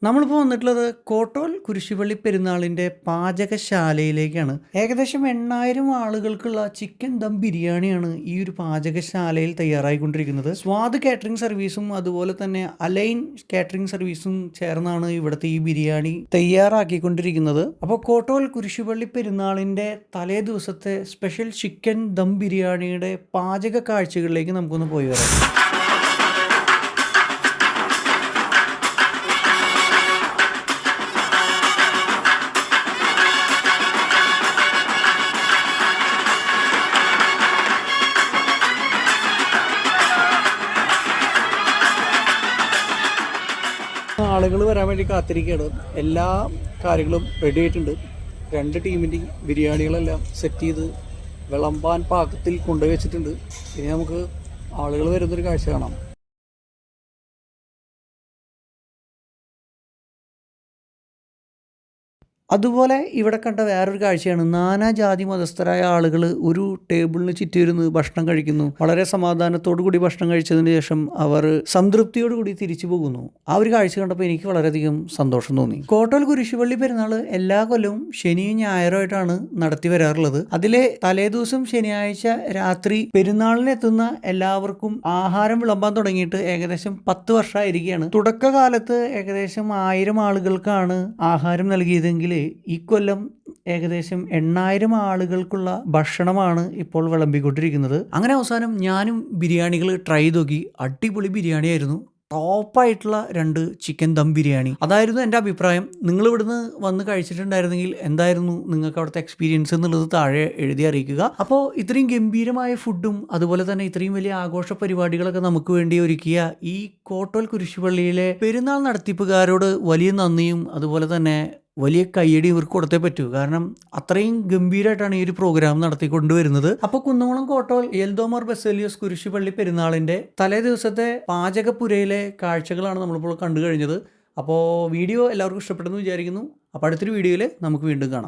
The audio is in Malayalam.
നമ്മളിപ്പോൾ വന്നിട്ടുള്ളത് കോട്ടോൽ കുരിശുപള്ളി പെരുന്നാളിൻ്റെ പാചകശാലയിലേക്കാണ്. ഏകദേശം 8,000 ആളുകൾക്കുള്ള ചിക്കൻ ദം ബിരിയാണിയാണ് ഈ ഒരു പാചകശാലയിൽ തയ്യാറായിക്കൊണ്ടിരിക്കുന്നത്. സ്വാദ് കാറ്ററിംഗ് സർവീസും അതുപോലെ തന്നെ അലൈൻ കാറ്ററിംഗ് സർവീസും ചേർന്നാണ് ഇവിടുത്തെ ഈ ബിരിയാണി തയ്യാറാക്കിക്കൊണ്ടിരിക്കുന്നത്. അപ്പോൾ കോട്ടോൽ കുരിശുപള്ളി പെരുന്നാളിൻ്റെ തലേ ദിവസത്തെ സ്പെഷ്യൽ ചിക്കൻ ദം ബിരിയാണിയുടെ പാചക കാഴ്ചകളിലേക്ക് നമുക്കൊന്ന് പോയി വരാം. ആളുകൾ വരാൻ വേണ്ടി കാത്തിരിക്കുകയാണ്. എല്ലാ കാര്യങ്ങളും റെഡി ആയിട്ടുണ്ട്. 2 ടീമിൻ്റെയും ബിരിയാണികളെല്ലാം സെറ്റ് ചെയ്ത് വിളമ്പാൻ പാകത്തിൽ കൊണ്ടുപോയി വെച്ചിട്ടുണ്ട്. ഇനി നമുക്ക് ആളുകൾ വരുന്നൊരു കാഴ്ച കാണാം. അതുപോലെ ഇവിടെ കണ്ട വേറൊരു കാഴ്ചയാണ് നാനാജാതി മതസ്ഥരായ ആളുകൾ ഒരു ടേബിളിന് ചുറ്റിയിരുന്ന് ഭക്ഷണം കഴിക്കുന്നു. വളരെ സമാധാനത്തോടു കൂടി ഭക്ഷണം കഴിച്ചതിന് ശേഷം അവർ സംതൃപ്തിയോടുകൂടി തിരിച്ചു പോകുന്നു. ആ ഒരു കാഴ്ച കണ്ടപ്പോൾ എനിക്ക് വളരെയധികം സന്തോഷം തോന്നി. കോട്ടോൽ കുരിശുപള്ളി പെരുന്നാൾ എല്ലാ കൊല്ലവും ശനിയും ഞായറുമായിട്ടാണ് നടത്തി വരാറുള്ളത്. അതിലെ തലേദിവസം ശനിയാഴ്ച രാത്രി പെരുന്നാളിനെത്തുന്ന എല്ലാവർക്കും ആഹാരം വിളമ്പാൻ തുടങ്ങിയിട്ട് ഏകദേശം 10 വർഷമായിരിക്കുകയാണ്. തുടക്കകാലത്ത് ഏകദേശം 1000 ആളുകൾക്കാണ് ആഹാരം നൽകിയതെങ്കിൽ ഈ കൊല്ലം ഏകദേശം 8,000 ആളുകൾക്കുള്ള ഭക്ഷണമാണ് ഇപ്പോൾ വിളമ്പിക്കൊണ്ടിരിക്കുന്നത്. അങ്ങനെ അവസാനം ഞാനും ബിരിയാണികൾ ട്രൈ ചെയ്ത് നോക്കി. അടിപൊളി ബിരിയാണി ആയിരുന്നു. ടോപ്പായിട്ടുള്ള 2 ചിക്കൻ ദം ബിരിയാണി. അതായിരുന്നു എൻ്റെ അഭിപ്രായം. നിങ്ങൾ ഇവിടുന്ന് വന്ന് കഴിച്ചിട്ടുണ്ടായിരുന്നെങ്കിൽ എന്തായിരുന്നു നിങ്ങൾക്ക് അവിടുത്തെ എക്സ്പീരിയൻസ് എന്നുള്ളത് താഴെ എഴുതി അറിയിക്കുക. അപ്പോൾ ഇത്രയും ഗംഭീരമായ ഫുഡും അതുപോലെ തന്നെ ഇത്രയും വലിയ ആഘോഷ പരിപാടികളൊക്കെ നമുക്ക് വേണ്ടി ഒരുക്കിയ ഈ കോട്ടോൽ കുരിശുപള്ളിയിലെ പെരുന്നാൾ നടത്തിപ്പുകാരോട് വലിയ നന്ദിയും അതുപോലെ തന്നെ വലിയ കയ്യടി ഇവർക്ക് കൊടുത്തേ പറ്റൂ. കാരണം അത്രയും ഗംഭീരമായിട്ടാണ് ഈ ഒരു പ്രോഗ്രാം നടത്തിക്കൊണ്ടുവരുന്നത്. അപ്പോൾ കുന്നംകുളം കോട്ടോൽ എൽദോമർ ബസേലിയോസ് കുരിശുപള്ളി പെരുന്നാളിൻ്റെ തലേ ദിവസത്തെ പാചകപ്പുരയിലെ കാഴ്ചകളാണ് നമ്മളിപ്പോൾ കണ്ടു കഴിഞ്ഞത്. അപ്പോൾ വീഡിയോ എല്ലാവർക്കും ഇഷ്ടപ്പെട്ടെന്ന് വിചാരിക്കുന്നു. അപ്പോൾ അടുത്തൊരു വീഡിയോയിൽ നമുക്ക് വീണ്ടും കാണാം.